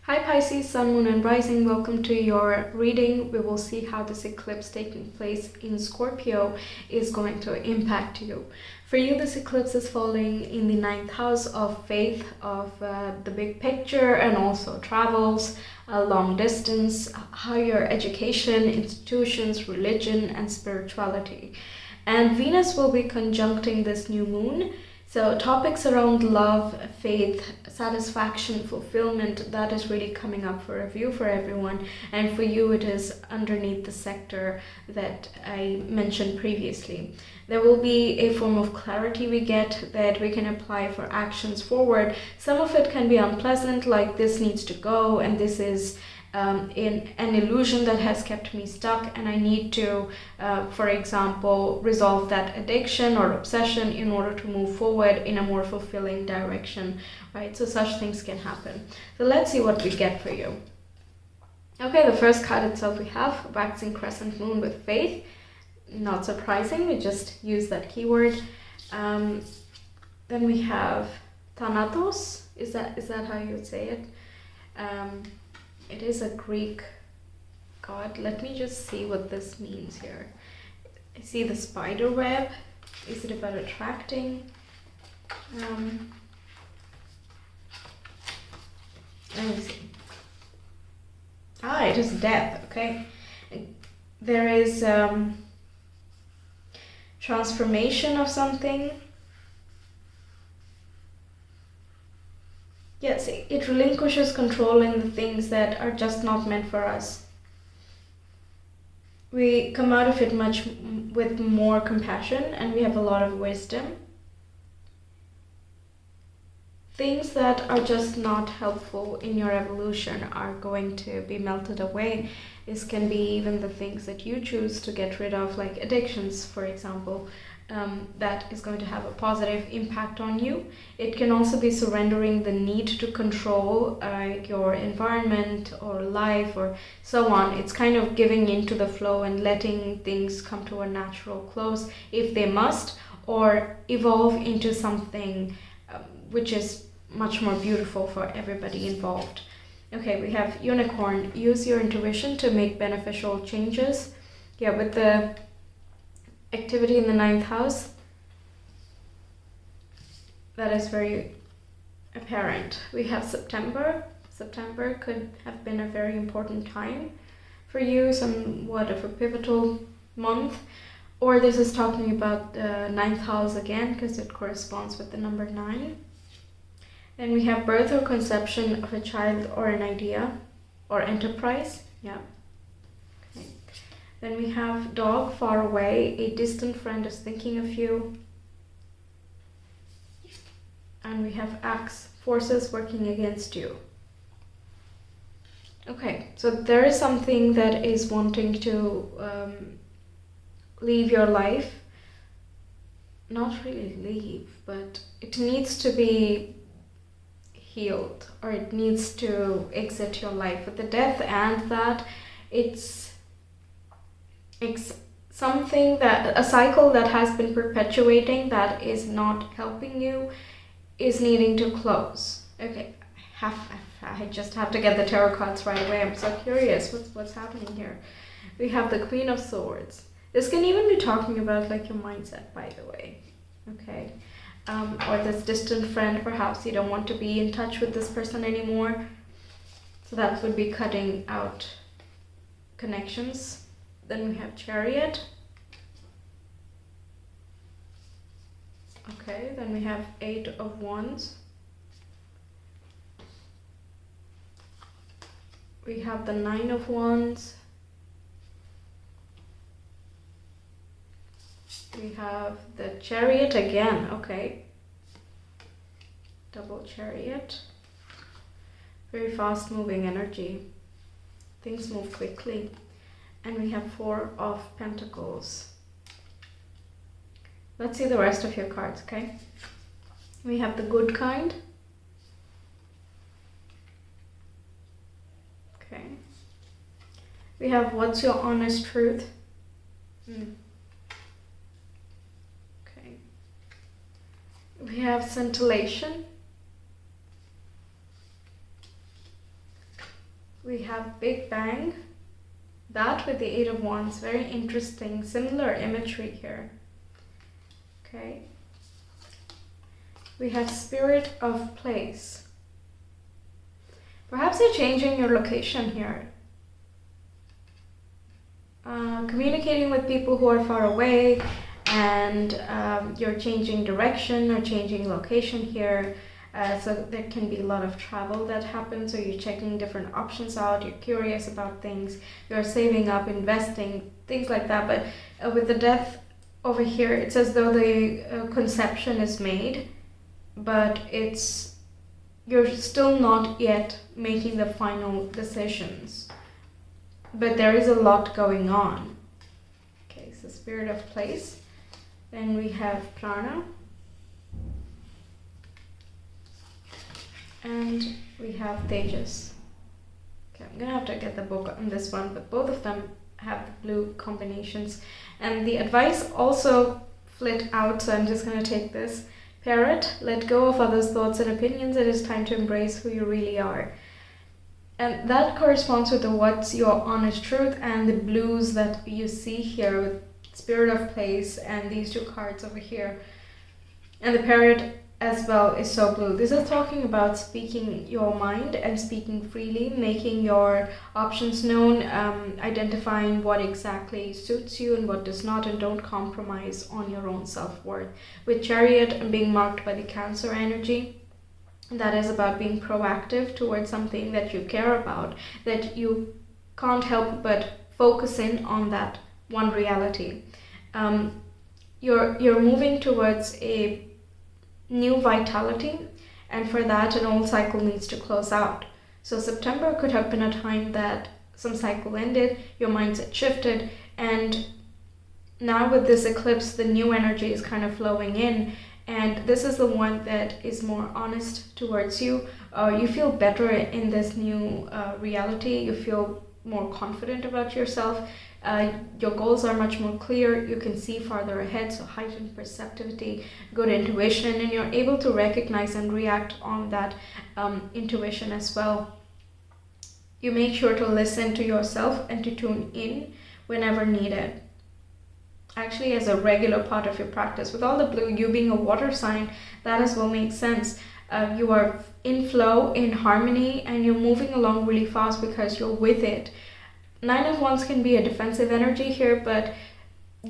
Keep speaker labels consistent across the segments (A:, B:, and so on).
A: Hi Pisces, Sun, Moon and Rising, welcome to your reading. We will see how this eclipse taking place in Scorpio is going to impact you. For you, this eclipse is falling in the 9th house of faith, of the big picture, and also travels, long distance, higher education, institutions, religion and spirituality. And Venus will be conjuncting this new moon. So topics around love, faith, satisfaction, fulfillment, that is really coming up for review for everyone. And for you, it is underneath the sector that I mentioned previously. There will be a form of clarity we get that we can apply for actions forward. Some of it can be unpleasant, like this needs to go and this is in an illusion that has kept me stuck, and I need to, for example, resolve that addiction or obsession in order to move forward in a more fulfilling direction, right? So such things can happen. So let's see what we get for you. Okay, the first card itself we have waxing crescent moon with faith. Not surprising, we just use that keyword. Then we have Thanatos. Is that how you would say it? It is a Greek god. Let me just see what this means here. I see the spider web. Is it about attracting? Let me see. It is death, okay. There is transformation of something. Yes, it relinquishes control in the things that are just not meant for us. We come out of it with more compassion, and we have a lot of wisdom. Things that are just not helpful in your evolution are going to be melted away. This can be even the things that you choose to get rid of, like addictions, for example. That is going to have a positive impact on you. It can also be surrendering the need to control your environment or life or so on. It's kind of giving into the flow and letting things come to a natural close if they must, or evolve into something which is much more beautiful for everybody involved. Okay, we have unicorn. Use your intuition to make beneficial changes. Yeah, with the activity in the 9th house, that is very apparent. We have September. September could have been a very important time for you, somewhat of a pivotal month. Or this is talking about the 9th house again, because it corresponds with the number 9. Then we have birth or conception of a child or an idea or enterprise. Yeah. Okay. Then we have dog, far away, a distant friend is thinking of you. And we have axe, forces working against you. Okay, so there is something that is wanting to leave your life. Not really leave, but it needs to be healed, or it needs to exit your life with the death, and that it's something that, a cycle that has been perpetuating that is not helping you, is needing to close. Okay, I just have to get the tarot cards right away. I'm so curious what's happening here. We have the Queen of Swords. This can even be talking about like your mindset, by the way. Okay. Or this distant friend, perhaps you don't want to be in touch with this person anymore. So that would be cutting out connections. Then we have Chariot. Okay, then we have 8 of Wands. We have the 9 of Wands. We have the Chariot again, okay. Double Chariot. Very fast moving energy. Things move quickly. And we have 4 of Pentacles. Let's see the rest of your cards, okay? We have the good kind. Okay. We have what's your honest truth? We have scintillation. We have Big Bang. That with the Eight of Wands, very interesting, similar imagery here. Okay. We have Spirit of Place. Perhaps you're changing your location here. Communicating with people who are far away, and you're changing direction or changing location here. So there can be a lot of travel that happens, or you're checking different options out, you're curious about things, you're saving up, investing, things like that. But with the Death over here, it's as though the conception is made, but you're still not yet making the final decisions. But there is a lot going on. Okay, so Spirit of Place. Then we have Prana. And we have Tejas. Okay, I'm gonna have to get the book on this one, but both of them have the blue combinations. And the advice also flit out, so I'm just gonna take this. Parrot, let go of others' thoughts and opinions. It is time to embrace who you really are. And that corresponds with the what's your honest truth and the blues that you see here with Spirit of Place and these two cards over here. And the parrot as well is so blue. This is talking about speaking your mind and speaking freely, making your options known, identifying what exactly suits you and what does not, and don't compromise on your own self-worth. With Chariot and being marked by the Cancer energy, that is about being proactive towards something that you care about, that you can't help but focus in on that one reality. You're moving towards a new vitality, and for that an old cycle needs to close out. So September could have been a time that some cycle ended, your mindset shifted, and now with this eclipse the new energy is kind of flowing in, and this is the one that is more honest towards you. You feel better in this new reality. You feel more confident about yourself. Your goals are much more clear. You can see farther ahead, so heightened perceptivity, good intuition, and you're able to recognize and react on that intuition as well. You make sure to listen to yourself and to tune in whenever needed. Actually, as a regular part of your practice. With all the blue, you being a water sign, that as well makes sense. You are in flow, in harmony, and you're moving along really fast because you're with it. Nine of Wands can be a defensive energy here, but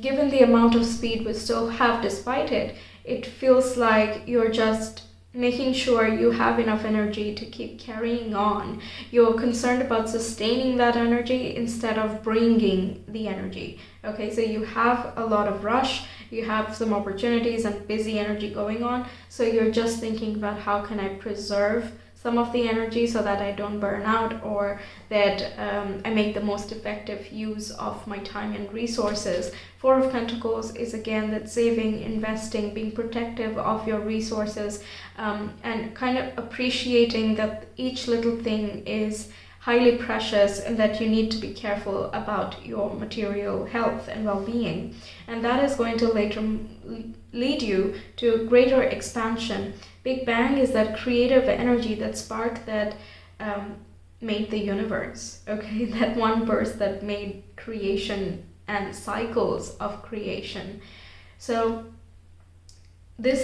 A: given the amount of speed we still have despite it, it feels like you're just making sure you have enough energy to keep carrying on. You're concerned about sustaining that energy instead of bringing the energy. Okay, so you have a lot of rush, you have some opportunities and busy energy going on, so you're just thinking about how can I preserve some of the energy so that I don't burn out, or that I make the most effective use of my time and resources. Four of Pentacles is again that saving, investing, being protective of your resources, and kind of appreciating that each little thing is highly precious and that you need to be careful about your material health and well-being. And that is going to later lead you to greater expansion. Big Bang is that creative energy, that spark that made the universe, okay? That one burst that made creation and cycles of creation. So this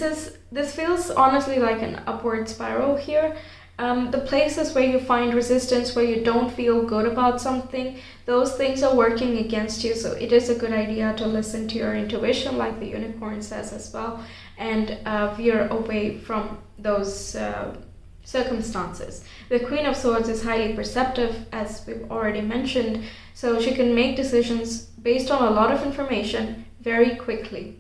A: feels honestly like an upward spiral here. The places where you find resistance, where you don't feel good about something, those things are working against you. So it is a good idea to listen to your intuition, like the unicorn says as well, and veer away from those circumstances. The Queen of Swords is highly perceptive, as we've already mentioned, so she can make decisions based on a lot of information very quickly.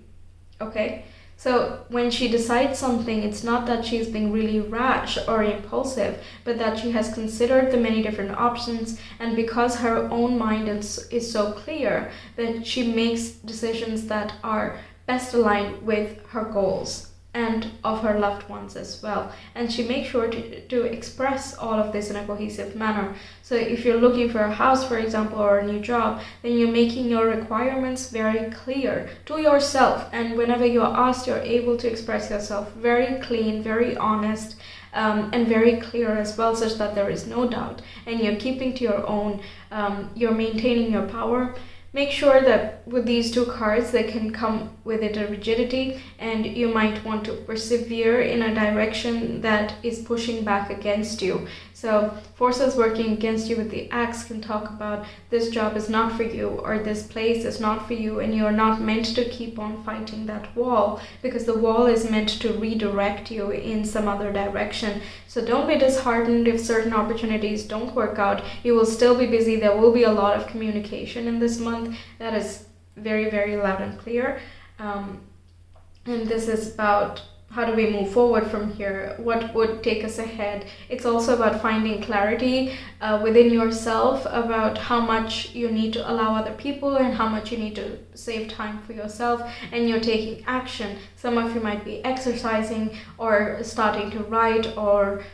A: Okay? So when she decides something, it's not that she's being really rash or impulsive, but that she has considered the many different options, and because her own mind is so clear, that she makes decisions that are best aligned with her goals and of her loved ones as well. And she makes sure to express all of this in a cohesive manner. So if you're looking for a house, for example, or a new job, then you're making your requirements very clear to yourself. And whenever you're asked, you're able to express yourself very clean, very honest, and very clear as well, such that there is no doubt, and you're keeping to your own, you're maintaining your power. Make sure that with these two cards, they can come with it a rigidity, and you might want to persevere in a direction that is pushing back against you. So forces working against you with the axe can talk about this job is not for you, or this place is not for you, and you're not meant to keep on fighting that wall, because the wall is meant to redirect you in some other direction. So don't be disheartened if certain opportunities don't work out. You will still be busy. There will be a lot of communication in this month. That is very, very loud and clear. And this is about how do we move forward from here? What would take us ahead? It's also about finding clarity within yourself about how much you need to allow other people and how much you need to save time for yourself, and you're taking action. Some of you might be exercising or starting to write, or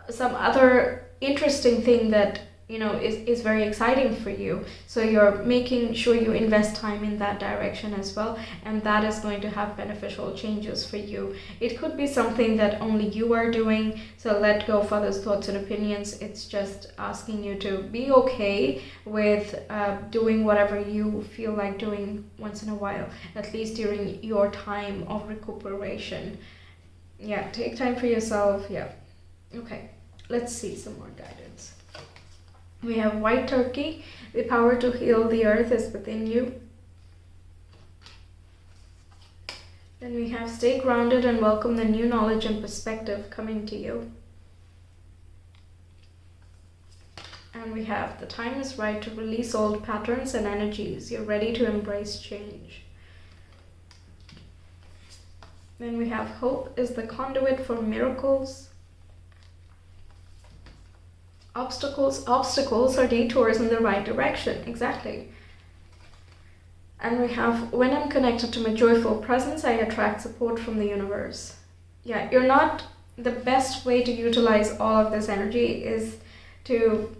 A: some other interesting thing that is very exciting for you. So you're making sure you invest time in that direction as well, and that is going to have beneficial changes for you. It could be something that only you are doing, so let go of others' thoughts and opinions. It's just asking you to be okay with doing whatever you feel like doing once in a while, at least during your time of recuperation. Yeah, take time for yourself. Yeah. Okay, let's see some more guidance. We have white turkey. The power to heal the earth is within you. Then we have stay grounded and welcome the new knowledge and perspective coming to you. And we have the time is right to release old patterns and energies. You're ready to embrace change. Then we have hope is the conduit for miracles. Obstacles are detours in the right direction. Exactly. And we have, when I'm connected to my joyful presence, I attract support from the universe. Yeah, you're not, the best way to utilize all of this energy is to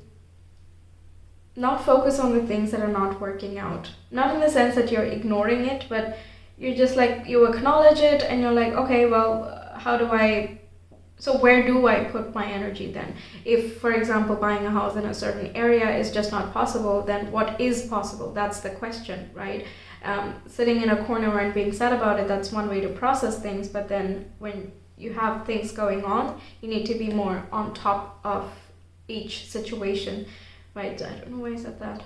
A: not focus on the things that are not working out. Not in the sense that you're ignoring it, but you're just like, you acknowledge it and you're like, okay, well, so where do I put my energy then? If, for example, buying a house in a certain area is just not possible, then what is possible? That's the question, right? Sitting in a corner and being sad about it, that's one way to process things. But then when you have things going on, you need to be more on top of each situation, right? I don't know why I said that.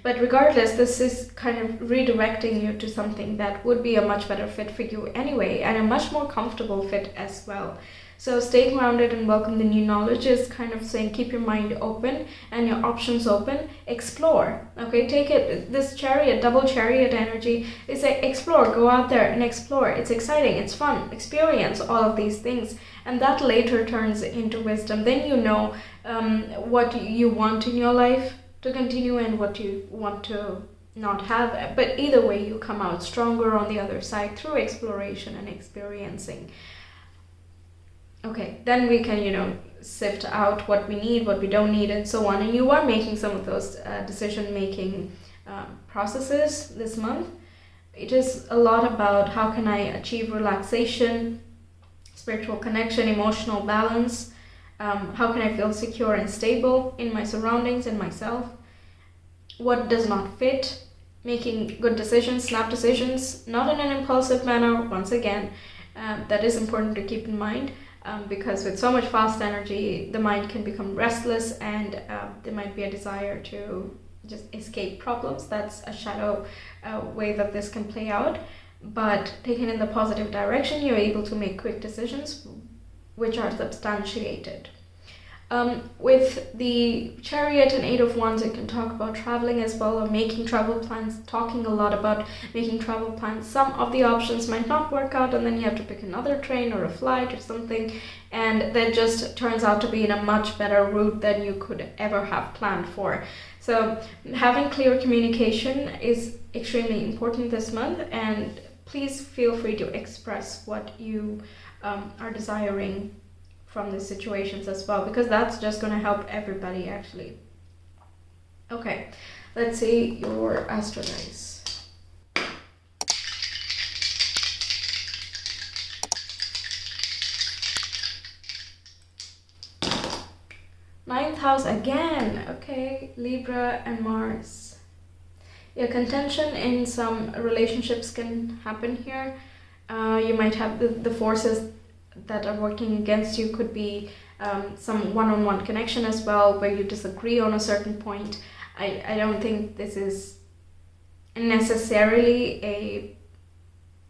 A: But regardless, this is kind of redirecting you to something that would be a much better fit for you anyway, and a much more comfortable fit as well. So stay grounded and welcome the new knowledge is kind of saying keep your mind open and your options open. Explore, okay? Take it, this chariot, double chariot energy is like explore, go out there and explore. It's exciting, it's fun, experience all of these things. And that later turns into wisdom. Then you know what you want in your life to continue and what you want to not have, but either way you come out stronger on the other side through exploration and experiencing. Okay, then we can sift out what we need, what we don't need, and so on. And you are making some of those decision making processes this month. It is a lot about how can I achieve relaxation, spiritual connection, emotional balance. How can I feel secure and stable in my surroundings and myself? What does not fit? Making good decisions, snap decisions, not in an impulsive manner, once again. That is important to keep in mind because with so much fast energy, the mind can become restless and there might be a desire to just escape problems. That's a shadow way that this can play out. But taken in the positive direction, you're able to make quick decisions which are substantiated. With the Chariot and Eight of Wands, it can talk about traveling as well, or making travel plans, talking a lot about making travel plans. Some of the options might not work out, and then you have to pick another train or a flight or something, and that just turns out to be in a much better route than you could ever have planned for. So having clear communication is extremely important this month, and please feel free to express what you are desiring from these situations as well, because that's just going to help everybody actually. Okay, let's see your astro dice. house again. Okay, Libra and Mars. Yeah, contention in some relationships can happen here. You might have the forces that are working against you could be some one-on-one connection as well, where you disagree on a certain point. I don't think this is necessarily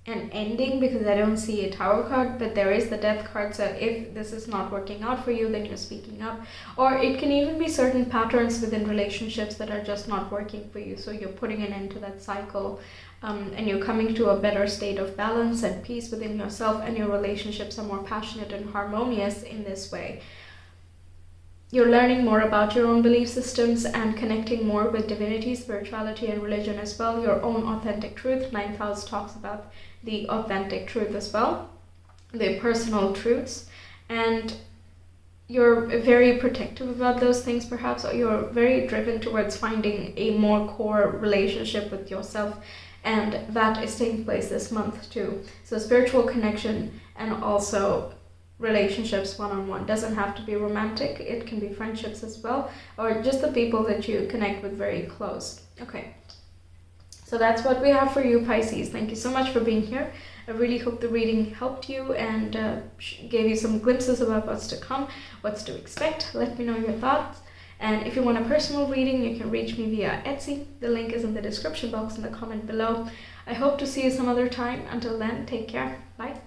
A: an ending, because I don't see a Tower card, but there is the Death card. So if this is not working out for you, then you're speaking up. Or it can even be certain patterns within relationships that are just not working for you, so you're putting an end to that cycle, and you're coming to a better state of balance and peace within yourself, and your relationships are more passionate and harmonious in this way. You're learning more about your own belief systems and connecting more with divinity, spirituality, and religion as well. Your own authentic truth. Ninth house talks about the authentic truth as well, the personal truths. And you're very protective about those things, perhaps, or you're very driven towards finding a more core relationship with yourself. And that is taking place this month too. So spiritual connection and also relationships one-on-one. Doesn't have to be romantic, it can be friendships as well, or just the people that you connect with very close. Okay, so that's what we have for you, Pisces. Thank you so much for being here. I really hope the reading helped you and gave you some glimpses about what's to come, what's to expect. Let me know your thoughts. And if you want a personal reading, you can reach me via Etsy. The link is in the description box in the comment below. I hope to see you some other time. Until then, take care. Bye.